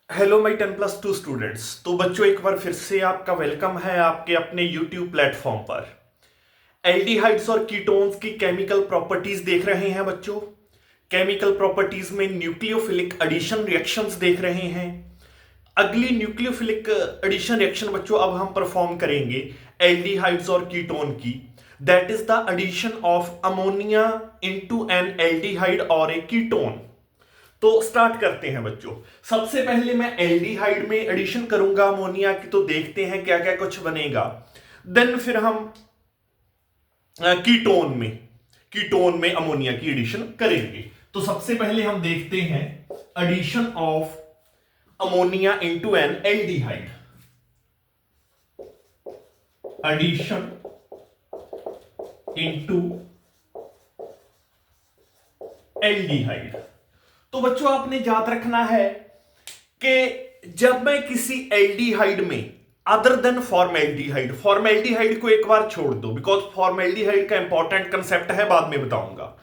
Hello my 10+2 students. तो बच्चों एक बार फिर से आपका वेलकम है आपके अपने यूट्यूब प्लेटफॉर्म पर। एल्डिहाइड्स और कीटोन्स की केमिकल प्रॉपर्टीज देख रहे हैं बच्चों। केमिकल प्रॉपर्टीज में न्यूक्लियोफिलिक एडिशन रिएक्शंस देख रहे हैं। अगली न्यूक्लियोफिलिक एडिशन रिएक्शन बच्चों अब हम परफॉर्म करेंगे एल्डिहाइड्स और कीटोन की। That is the addition of ammonia into an aldehyde और ए कीटोन। तो स्टार्ट करते हैं बच्चों। सबसे पहले मैं एल्डिहाइड में एडिशन करूंगा अमोनिया की, तो देखते हैं क्या क्या कुछ बनेगा। देन फिर हम कीटोन में अमोनिया की एडिशन करेंगे। तो सबसे पहले हम देखते हैं addition of ammonia into an aldehyde. Addition into aldehyde. तो बच्चों आपने याद रखना है कि जब मैं किसी एल्डिहाइड में अदर देन फॉर्मेल्डिहाइड को एक बार छोड़ दो, बिकॉज फॉर्मेल्डिहाइड का इंपॉर्टेंट कंसेप्ट है, बाद में बताऊंगा।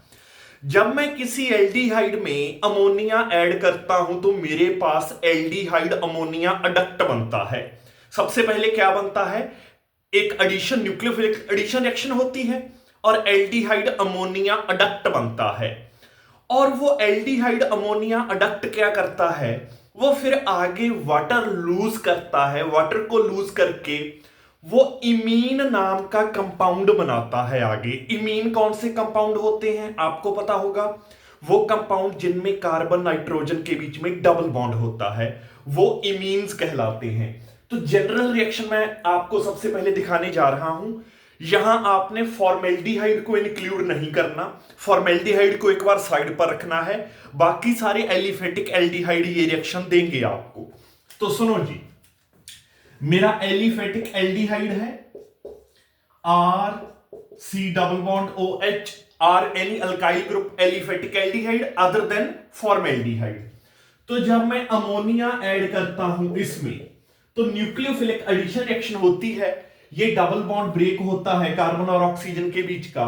जब मैं किसी एल्डिहाइड में अमोनिया ऐड करता हूं तो मेरे पास एल्डिहाइड अमोनिया अडक्ट बनता है। सबसे पहले क्या बनता है, एक एडिशन न्यूक्लियोफिलिक एडिशन रिएक्शन होती है और एल्डिहाइड अमोनिया अडक्ट बनता है। और वो एल्डिहाइड अमोनिया अडक्ट क्या करता है, वो फिर आगे वाटर लूज करता है। वाटर को लूज करके वो इमीन नाम का कंपाउंड बनाता है। आगे इमीन कौन से कंपाउंड होते हैं आपको पता होगा, वो कंपाउंड जिनमें कार्बन नाइट्रोजन के बीच में डबल बॉन्ड होता है, वो इमीन्स कहलाते हैं। तो जनरल रिएक्शन मैं आपको सबसे पहले दिखाने जा रहा हूं। यहां आपने फॉर्मेल्डिहाइड को इंक्लूड नहीं करना, फॉर्मेल्डिहाइड को एक बार साइड पर रखना है। बाकी सारे एलिफेटिक एल्डिहाइड ये रिएक्शन देंगे आपको। तो सुनो जी, मेरा एलिफेटिक एल्डिहाइड है R C double bond O H, R any alkyl group aliphatic aldehyde other than formaldehyde. तो जब मैं अमोनिया ऐड करता हूं इसमें, तो न्यूक्लियोफिलिक एडिशन रिएक्शन होती है। ये डबल बॉन्ड ब्रेक होता है कार्बन और ऑक्सीजन के बीच का।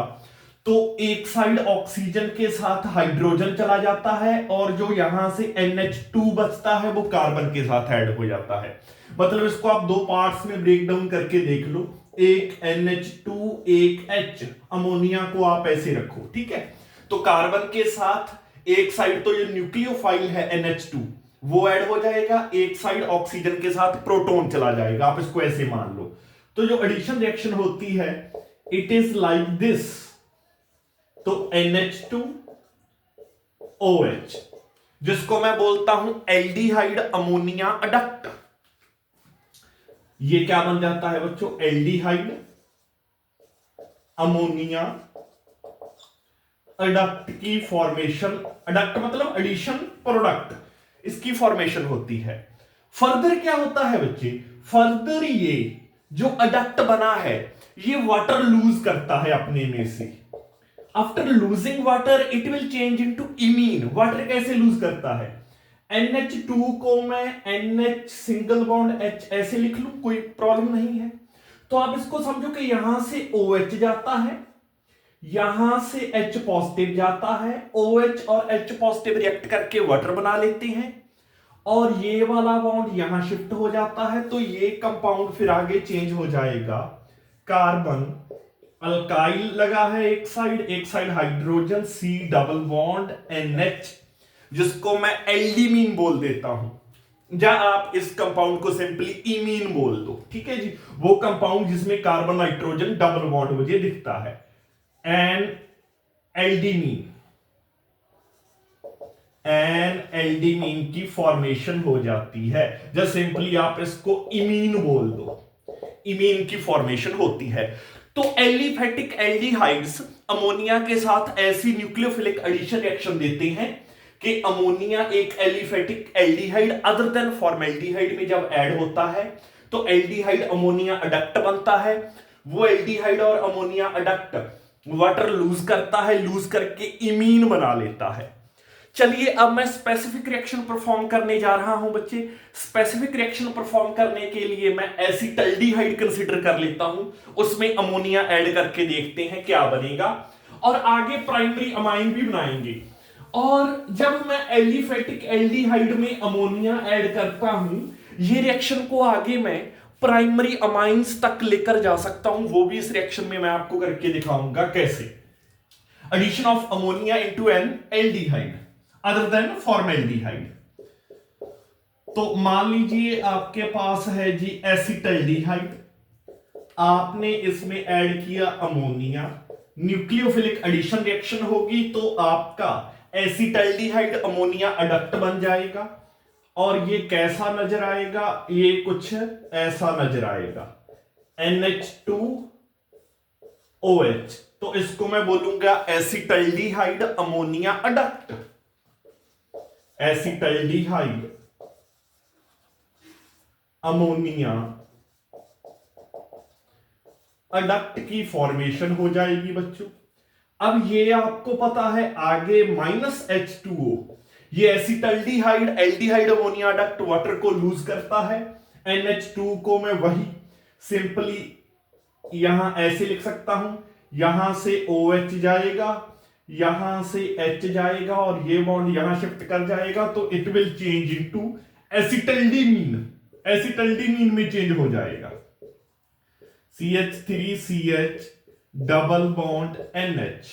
तो एक साइड ऑक्सीजन के साथ हाइड्रोजन चला जाता है और जो यहां से NH2 बचता है वो कार्बन के साथ ऐड हो जाता है। मतलब इसको आप दो पार्ट्स में ब्रेक डाउन करके देख लो, एक NH2 एक H। अमोनिया को आप ऐसे रखो, ठीक है। तो कार्बन के साथ एक साइड तो ये न्यूक्लियोफाइल है NH2, वो ऐड हो जाएगा, एक साइड ऑक्सीजन के साथ प्रोटॉन चला जाएगा, आप इसको ऐसे मान लो। तो जो एडिशन रिएक्शन होती है इट इज लाइक दिस। तो NH2OH, जिसको मैं बोलता हूं एल्डिहाइड अमोनिया अडक्ट। ये क्या बन जाता है बच्चों, एल्डिहाइड अमोनिया अडक्ट की फॉर्मेशन। अडक्ट मतलब एडिशन प्रोडक्ट, इसकी फॉर्मेशन होती है। फर्दर क्या होता है बच्चे, फर्दर ये जो अडक्ट बना है ये वाटर लूज करता है अपने में से। After losing water it will change into imine. Water कैसे लूज करता है, NH2 को मैं NH सिंगल बॉन्ड H ऐसे लिख लूं, कोई प्रॉब्लम नहीं है। तो आप इसको समझो कि यहां से OH जाता है, यहां से H पॉजिटिव जाता है, OH और H पॉजिटिव रिएक्ट करके वाटर बना लेते हैं और ये वाला बॉन्ड यहां शिफ्ट हो जाता है। तो ये कंपाउंड फिर आगे चेंज हो जाएगा, कार्बन अल्काइल लगा है एक side hydrogen C double bond NH, जिसको मैं एल्डिमीन बोल देता हूं, या आप इस कंपाउंड को सिंपली इमीन बोल दो, ठीक है जी। वो कंपाउंड जिसमें कार्बन नाइट्रोजन डबल बॉन्ड मुझे दिखता है, एन एल्डिमीन की फॉर्मेशन हो जाती है। जस्ट सिंपली आप इसको इमीन बोल दो, इमीन की फॉर्मेशन होती है। तो एलिफेटिक एल्डिहाइड्स अमोनिया के साथ ऐसी न्यूक्लियोफिलिक एडिशन रिएक्शन देते हैं कि अमोनिया एक aliphatic aldehyde other than formaldehyde में जब ऐड होता है तो एल्डिहाइड अमोनिया अडक्ट बनता है। वो एल्डिहाइड और अमोनिया अडक्ट वाटर लूज करता है, लूज करके इमीन बना लेता है। चलिए अब मैं स्पेसिफिक रिएक्शन परफॉर्म करने जा रहा हूं बच्चे। स्पेसिफिक रिएक्शन परफॉर्म करने के लिए मैं एसिटल्डिहाइड कंसीडर कर लेता हूं, उसमें अमोनिया ऐड करके देखते हैं क्या बनेगा, और आगे प्राइमरी अमाइन भी बनाएंगे। और जब मैं एलिफेटिक एल्डिहाइड में अमोनिया ऐड करता हूं, ये रिएक्शन को आगे मैं प्राइमरी अमाइंस तक लेकर जा सकता हूं। वो भी इस रिएक्शन में मैं आपको करके दिखाऊंगा कैसे। Addition of ammonia into an aldehyde other than formaldehyde. तो मान लीजिए आपके पास है जी एसिटल्डिहाइड, आपने इसमें ऐड किया अमोनिया, न्यूक्लियोफिलिक एडिशन रिएक्शन होगी तो आपका एसिटल्डिहाइड अमोनिया अडक्ट बन जाएगा और ये कैसा नजर आएगा, ये कुछ ऐसा नजर आएगा NH2OH। तो इसको मैं बोलूंगा acetaldehyde ammonia adduct. Acetaldehyde ammonia adduct की फॉर्मेशन हो जाएगी बच्चों। अब ये आपको पता है आगे -H2O, ये acetaldehyde aldehyde ammonia adduct water को लूज करता है। NH2 को मैं वही सिंपली यहां ऐसे लिख सकता हूं, यहां से OH जाएगा, यहां से H जाएगा और ये बॉन्ड यहां शिफ्ट कर जाएगा तो इट विल चेंज इनटू एसिटल्डिमीन। एसिटल्डिमीन में चेंज हो जाएगा CH3CH डबल बॉन्ड NH।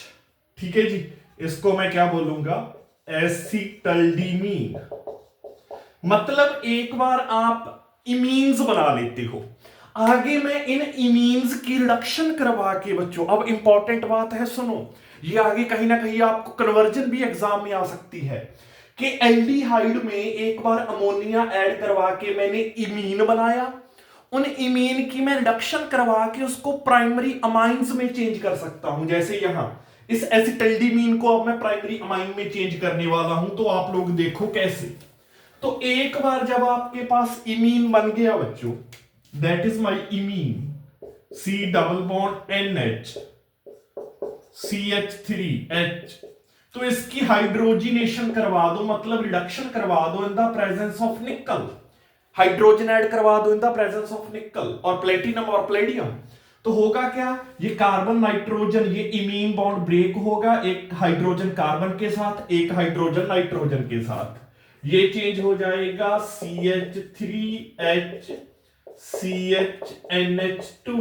ठीक है जी, इसको मैं क्या बोलूंगा एसिटल्डिमीन। मतलब एक बार आप इमीन्स बना लेते हो, आगे मैं इन इमीन्स की रिडक्शन करवा के बच्चों, अब इंपॉर्टेंट बात है सुनो, ये आगे कहीं ना कहीं आपको कन्वर्जन भी एग्जाम में आ सकती है कि एल्डिहाइड में एक बार अमोनिया ऐड करवा के मैंने इमीन बनाया, उन इमीन की मैं रिडक्शन करवा के उसको प्राइमरी अमाइंस में चेंज कर सकता हूं। जैसे यहां इस एसिटल्डिमीन को अब मैं प्राइमरी अमाइन में चेंज करने वाला हूं, तो आप लोग देखो कैसे। तो एक बार जब आपके पास इमीन बन गया बच्चों, that is my imine, C double bond NH CH3H, तो इसकी हाइड्रोजिनेशन करवा दो, मतलब रिडक्शन करवा दो इन द प्रेजेंस ऑफ निकल। हाइड्रोजन ऐड करवा दो इन द प्रेजेंस ऑफ निकल और प्लेटिनम और प्लेडियम, तो होगा क्या, ये कार्बन नाइट्रोजन, ये इमीन बॉन्ड ब्रेक होगा, एक हाइड्रोजन कार्बन के साथ, एक हाइड्रोजन नाइट्रोजन के साथ, ये चेंज हो जाएगा CH3H CHNH2।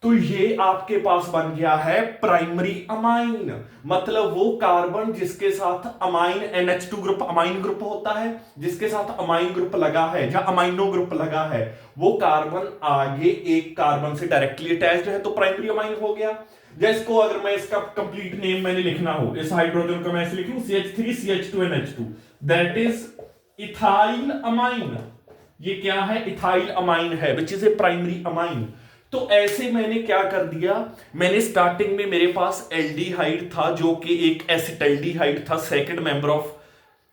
तो ये आपके पास बन गया है प्राइमरी अमाइन, मतलब वो कार्बन जिसके साथ amine NH2 group amine group होता है, जिसके साथ अमाइन ग्रुप लगा है या अमाइनो ग्रुप लगा है, वो कार्बन आगे एक कार्बन से डायरेक्टली अटैच्ड है तो प्राइमरी अमाइन हो गया। जिसको अगर मैं इसका कंप्लीट नेम मैंने लिखना हो, इस हाइड्रोजन को मैं ऐसे लिखूं CH3CH2NH2, that is ethyl amine. ये क्या है, इथाइल अमाइन है which is a primary amine. तो ऐसे मैंने क्या कर दिया, मैंने स्टार्टिंग में मेरे पास एल्डिहाइड था जो कि एक एसिटल्डिहाइड था, second member of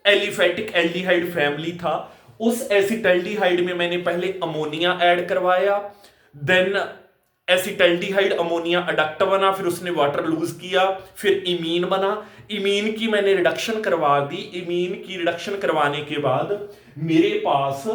aliphatic aldehyde family था। उस एसिटल्डिहाइड में मैंने पहले अमोनिया ऐड करवाया, देन एसिटल्डिहाइड अमोनिया अडक्ट बना, फिर उसने वाटर लूज किया, फिर इमीन बना, इमीन की मैंने रिडक्शन करवा दी, इमीन की रिडक्शन करवाने के बाद मेरे पास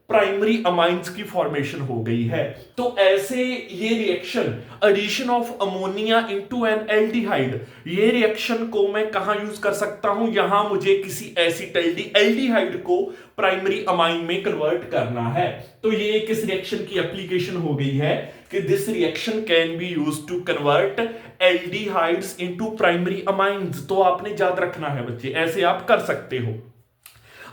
प्राइमरी अमाइंस की फॉर्मेशन हो गई है। तो ऐसे ये reaction addition of ammonia into an aldehyde, ये रिएक्शन को मैं कहां यूज कर सकता हूं, यहां मुझे किसी एल्डिहाइड को प्राइमरी अमाइन में कन्वर्ट करना है। तो ये किस रिएक्शन की एप्लीकेशन हो गई है कि this reaction can be used to convert aldehydes into primary amines. तो आपने याद रखना है बच्चे, ऐसे आप कर सकते हो।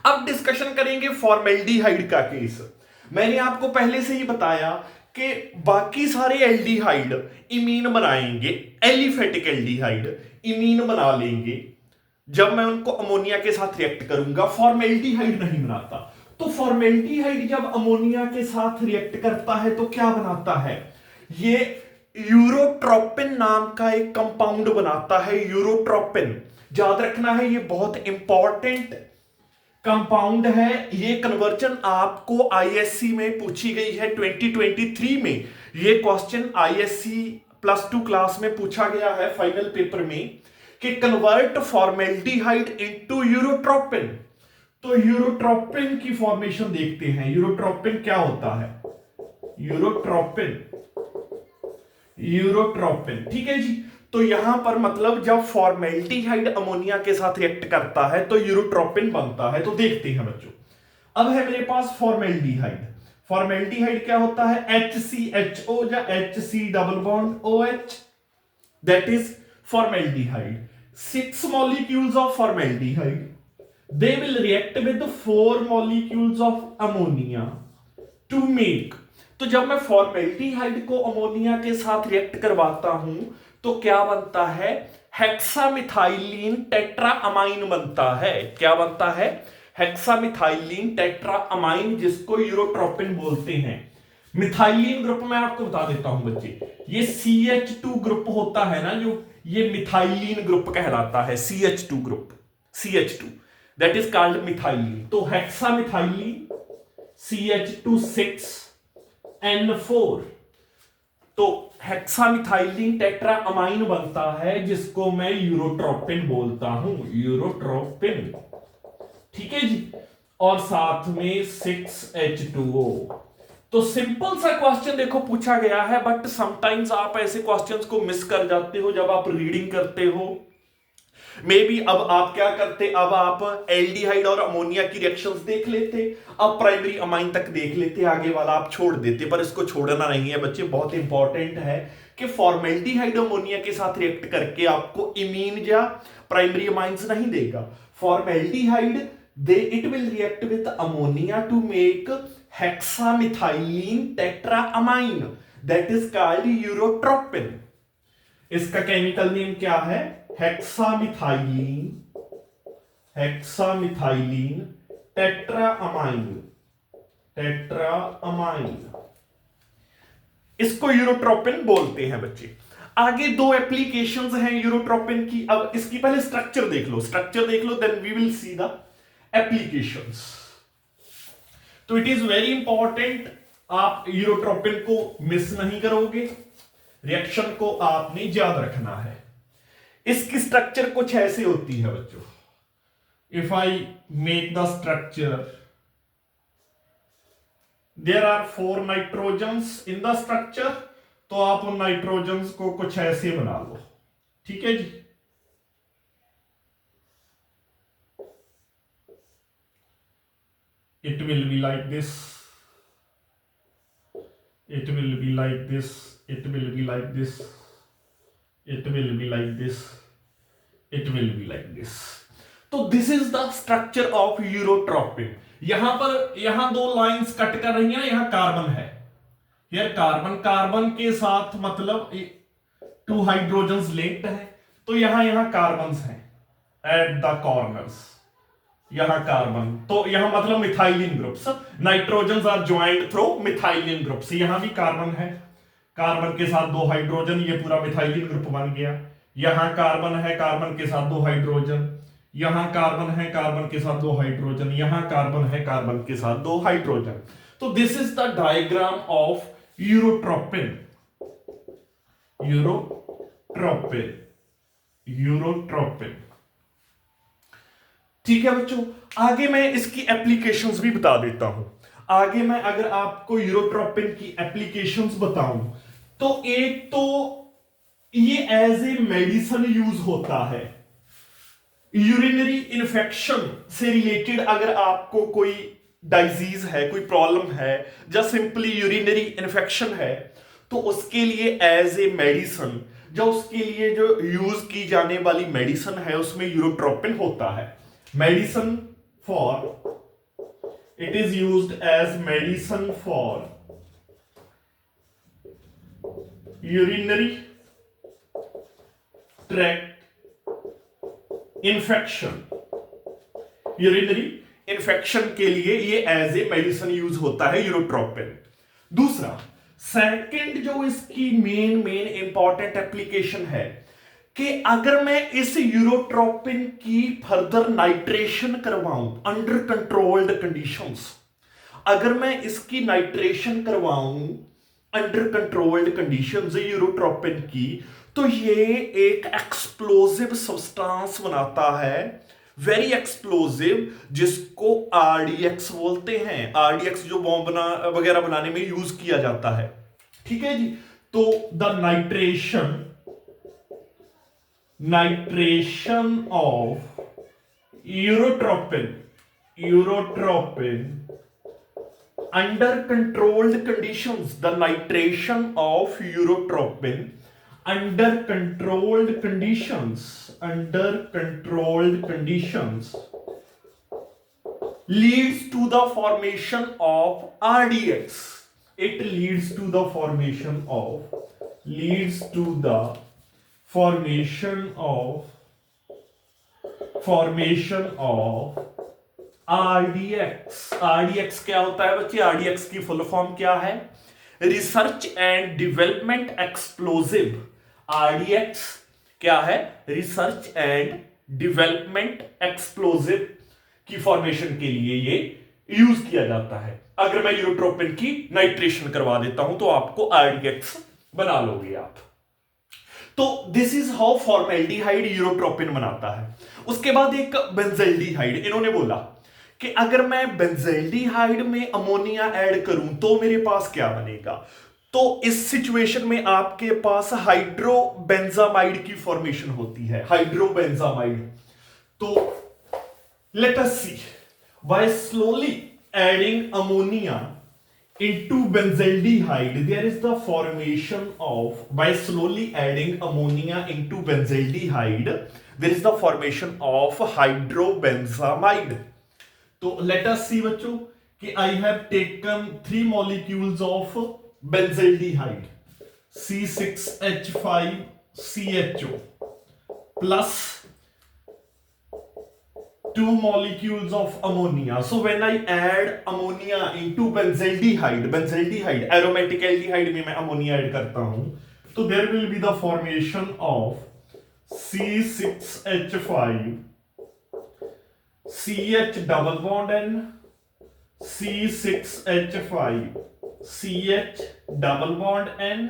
अब डिस्कशन करेंगे फॉर्मेल्डिहाइड का केस। मैंने आपको पहले से ही बताया कि बाकी सारे एल्डिहाइड इमीन बनाएंगे, एलिफेटिक एल्डिहाइड इमीन बना लेंगे जब मैं उनको अमोनिया के साथ रिएक्ट करूंगा, फॉर्मेल्डिहाइड नहीं बनाता। तो फॉर्मेल्डिहाइड जब अमोनिया के साथ रिएक्ट करता है तो क्या बनाता है, ये यूरोट्रोपिन नाम का एक कंपाउंड बनाता है। यूरोट्रोपिन याद रखना है, ये बहुत इंपॉर्टेंट कंपाउंड है। ये कन्वर्जन आपको आईएससी में पूछी गई है 2023 में। ये क्वेश्चन आईएससी +2 क्लास में पूछा गया है फाइनल पेपर में कि कन्वर्ट फॉर्मेल्डिहाइड इनटू यूरोट्रोपिन। तो यूरोट्रोपिन की फॉर्मेशन देखते हैं। यूरोट्रोपिन क्या होता है, यूरोट्रोपिन ठीक है जी। तो यहां पर मतलब जब फॉर्मेल्डिहाइड अमोनिया के साथ रिएक्ट करता है तो यूरोट्रोपिन बनता है। तो देखते हैं बच्चों, अब है मेरे पास फॉर्मेल्डिहाइड। फॉर्मेल्डिहाइड क्या होता है? HCHO या HC double bond OH, that is formaldehyde. 6 molecules of formaldehyde, they will react with 4 molecules of ammonia to make। तो जब मैं फॉर्मेल्डिहाइड को अमोनिया के साथ रिएक्ट करवाता हूं तो क्या बनता है? हेक्सामिथाइलिन टेट्राअमाइन बनता है। क्या बनता है? हेक्सामिथाइलिन टेट्राअमाइन, जिसको यूरोट्रोपिन बोलते हैं। मिथाइलिन ग्रुप में आपको बता देता हूं बच्चे, ये CH2 ग्रुप होता है ना, जो ये मिथाइलिन ग्रुप कहलाता है। CH2 group, CH2 that is called methylene. तो हेक्सामिथाइलिन CH2 6N4, तो हेक्सामिथाइलिन टेट्राअमाइन बनता है, जिसको मैं यूरोट्रोपिन बोलता हूं, यूरोट्रोपिन। ठीक है जी, और साथ में 6H2O। तो सिंपल सा क्वेश्चन देखो पूछा गया है, बट समटाइम्स आप ऐसे क्वेश्चंस को मिस कर जाते हो जब आप रीडिंग करते हो। मे बी अब आप क्या करते, अब आप एल्डिहाइड और अमोनिया की रिएक्शंस देख लेते, अब प्राइमरी अमाइन तक देख लेते, आगे वाला आप छोड़ देते। पर इसको छोड़ना नहीं है बच्चे, बहुत इंपॉर्टेंट है कि फॉर्मेल्डिहाइड अमोनिया के साथ रिएक्ट करके आपको इमीन या प्राइमरी अमाइंस नहीं देगा। Formaldehyde it will react with ammonia to make hexamethylene tetraamine, that is called eurotropin। इसका केमिकल नेम क्या है? हेक्सामिथाइलिन टेट्राअमाइन, इसको यूरोट्रोपिन बोलते हैं बच्चे। आगे दो एप्लीकेशंस हैं यूरोट्रोपिन की। अब इसकी पहले स्ट्रक्चर देख लो, then we will see the applications. तो इट इज वेरी इंपॉर्टेंट, आप यूरोट्रोपिन को मिस नहीं करोगे, रिएक्शन को आपने याद रखना है। इसकी स्ट्रक्चर कुछ ऐसे होती है बच्चों। If I make the structure, there are 4 nitrogens in the structure, तो आप उन नाइट्रोजन्स को कुछ ऐसे बना लो। ठीक है जी, it will be like this, it will be like this, it will be like this, it will be like this, it will be like this। तो this is the structure of urotropin. यहां पर, यहां दो lines cut कर रही हैं, यहां carbon है, यार कार्बन के साथ मतलब 2 हाइड्रोजन्स लिंक्ड है, तो यहां कार्बन्स हैं एट द कॉर्नर्स, यहां कार्बन, तो यहां मतलब methylene groups, nitrogens are joint through methylene groups. यहां भी कार्बन है, कार्बन के साथ 2 हाइड्रोजन, ये पूरा मिथाइलिन ग्रुप बन गया। यहां कार्बन है, कार्बन के साथ 2 हाइड्रोजन, यहां कार्बन है, कार्बन के साथ 2 हाइड्रोजन, यहां कार्बन है, कार्बन के साथ 2 हाइड्रोजन। तो this is the diagram of urotropin, urotropin. ठीक है बच्चों, आगे मैं इसकी एप्लीकेशंस भी बता देता हूं। आगे मैं अगर आपको यूरोट्रोपिन की एप्लीकेशंस बताऊं, तो एक तो ये एज ए मेडिसिन यूज होता है। यूरिनरी इन्फेक्शन से रिलेटेड अगर आपको कोई डिजीज है, कोई प्रॉब्लम है, या सिंपली यूरिनरी इन्फेक्शन है, तो उसके लिए एज ए मेडिसिन, जो उसके लिए जो यूज की जाने वाली मेडिसिन है, उसमें यूरोट्रोपिन होता है। Medicine for, it is used as medicine for urinary tract infection. Urinary infection के लिए ये एज ए मेडिसिन यूज होता है यूरोट्रोपिन। दूसरा, सेकंड जो इसकी मेन इंपॉर्टेंट एप्लीकेशन है कि अगर मैं इस यूरोट्रोपिन की फर्दर नाइट्रेशन करवाऊं अंडर कंट्रोल्ड कंडीशंस, अगर मैं इसकी नाइट्रेशन करवाऊं अंडर कंट्रोल्ड कंडीशंस यूरोट्रोपिन की, तो ये एक एक्सप्लोसिव सब्सटेंस बनाता है, वेरी एक्सप्लोसिव, जिसको RDX बोलते हैं। RDX जो बॉम्ब वगैरह बनाने में यूज किया जाता है। ठीक है जी, तो the nitration nitration of urotropin under controlled conditions, the nitration of urotropin under controlled conditions leads to the formation of RDX. It leads to the formation of RDX क्या होता है बच्चे? RDX की फुल फॉर्म क्या है? Research and development explosive. RDX क्या है? Research and development explosive की फॉर्मेशन के लिए ये यूज किया जाता है। अगर मैं यूरोट्रोपिन की नाइट्रेशन करवा देता हूं तो आपको RDX बना लोगे आप। तो this is how formaldehyde urotropin बनाता है। उसके बाद एक बेंजल्डिहाइड। इन्होंने बोला कि अगर मैं बेंजल्डिहाइड में अमोनिया ऐड करूं तो मेरे पास क्या बनेगा। तो इस सिचुएशन में आपके पास हाइड्रोबेंजामाइड की फॉर्मेशन होती है। हाइड्रोबेंजामाइड। तो let us see by slowly adding ammonia into benzaldehyde there is the formation of, by slowly adding ammonia into benzaldehyde there is the formation of hydrobenzamide. तो let us see बच्चों कि I have taken 3 molecules of benzaldehyde C6H5CHO plus 2 molecules of ammonia. So when I add ammonia into benzaldehyde aromatic aldehyde में मैं ammonia add करता हूं तो there will be the formation of C6H5 CH double bond N C6H5 CH double bond N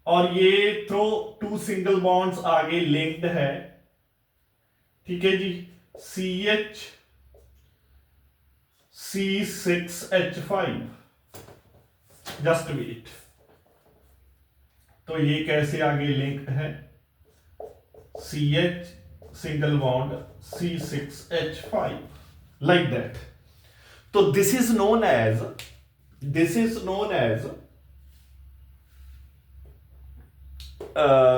और ये throw 2 single bonds आगे linked है। ठीक है जी। CH C6H5 just wait. तो ये कैसे आगे लिंक्ड है? CH single bond C6H5 like that. तो this is known as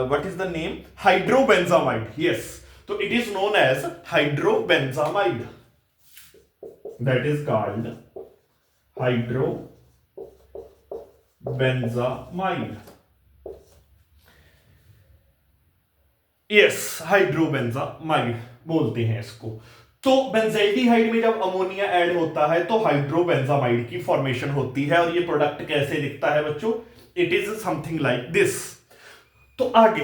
what is the name? Hydrobenzamide. Yes. So it is known as hydrobenzamide. That is called hydrobenzamide. Yes, hydrobenzamide बोलते हैं इसको। तो बेंजल्डिहाइड में जब अमोनिया ऐड होता है तो हाइड्रोबेंजामाइड की फॉर्मेशन होती है। और ये प्रोडक्ट कैसे दिखता है बच्चों? It is something like this. तो आगे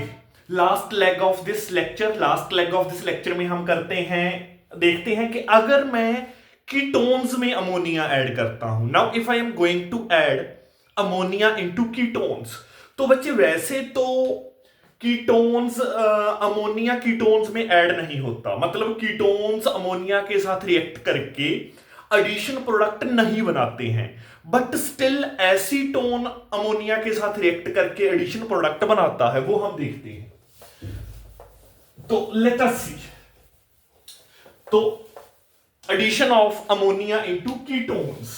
last leg of this lecture में हम देखते हैं कि अगर मैं कीटोन्स में अमोनिया ऐड करता हूं। Now if I am going to add ammonia into ketones, तो बच्चे वैसे तो कीटोन्स अमोनिया कीटोन्स में ऐड नहीं होता, मतलब कीटोन्स अमोनिया के साथ रिएक्ट करके एडिशन प्रोडक्ट नहीं बनाते हैं, बट स्टिल एसीटोन अमोनिया के साथ रिएक्ट करके एडिशन प्रोडक्ट बनाता है, वो हम देखते हैं। तो लेट अस सी। तो addition of ammonia into ketones,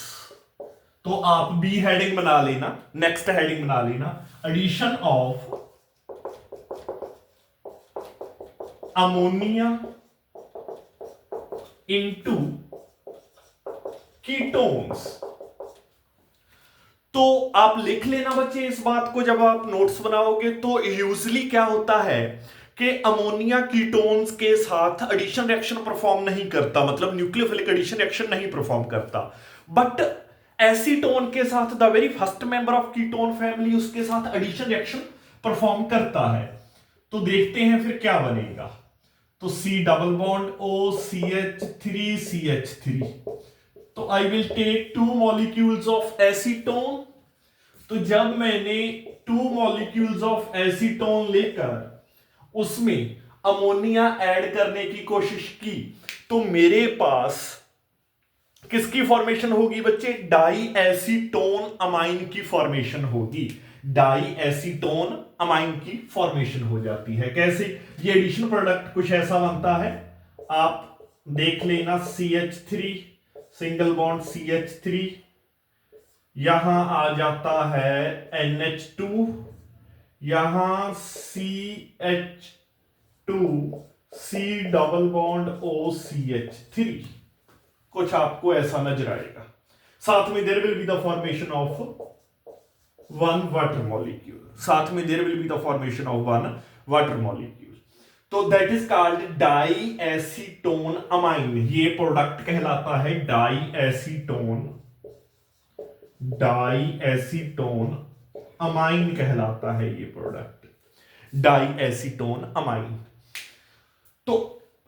तो आप बी हेडिंग बना लेना, नेक्स्ट हेडिंग बना लेना, addition of ammonia into ketones. तो आप लिख लेना बच्चे इस बात को, जब आप नोट्स बनाओगे तो यूजली क्या होता है कि अमोनिया कीटोन्स के साथ एडिशन रिएक्शन परफॉर्म नहीं करता, मतलब न्यूक्लियोफिलिक एडिशन रिएक्शन नहीं परफॉर्म करता, बट एसीटोन के साथ the very first member of ketone family उसके साथ एडिशन रिएक्शन परफॉर्म करता है। तो देखते हैं फिर क्या बनेगा। तो C double bond O CH3 तो I will take 2 molecules of acetone. तो जब मैंने 2 मॉलिक्यूल्स ऑफ एसीटोन लेकर उसमें अमोनिया ऐड करने की कोशिश की तो मेरे पास किसकी फॉर्मेशन होगी बच्चे? डाई एसीटोन अमाइन की फॉर्मेशन होगी। डाई एसीटोन अमाइन की फॉर्मेशन हो जाती है। कैसे? ये एडिशन प्रोडक्ट कुछ ऐसा बनता है, आप देख लेना, CH3 सिंगल बॉन्ड CH3, यहां आ जाता है NH2, यहां CH2 C double bond OCH3, कुछ आपको ऐसा नजर आएगा। साथ में there will be the formation of one water molecule, साथ में there will be the formation of one water molecule. तो that is called diacetone amine. ये प्रोडक्ट कहलाता है डाई एसीटोन अमाइन कहलाता है ये प्रोडक्ट, डाई एसीटोन अमाइन। तो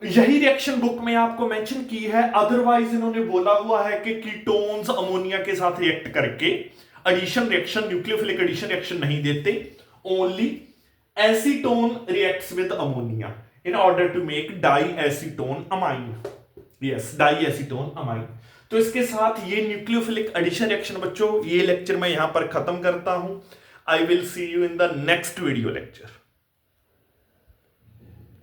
यही रिएक्शन बुक में आपको मेंशन की है। अदरवाइज इन्होंने बोला हुआ है कि कीटोन्स अमोनिया के साथ रिएक्ट करके addition reaction, nucleophilic addition reaction नहीं देते, only acetone reacts with ammonia in order to make diacetone amine. Yes, diacetone amine. तो इसके साथ ये न्यूक्लियोफिलिक एडिशन रिएक्शन बच्चों, ये लेक्चर मैं यहां पर खत्म करता हूं। I will see you in the next video lecture.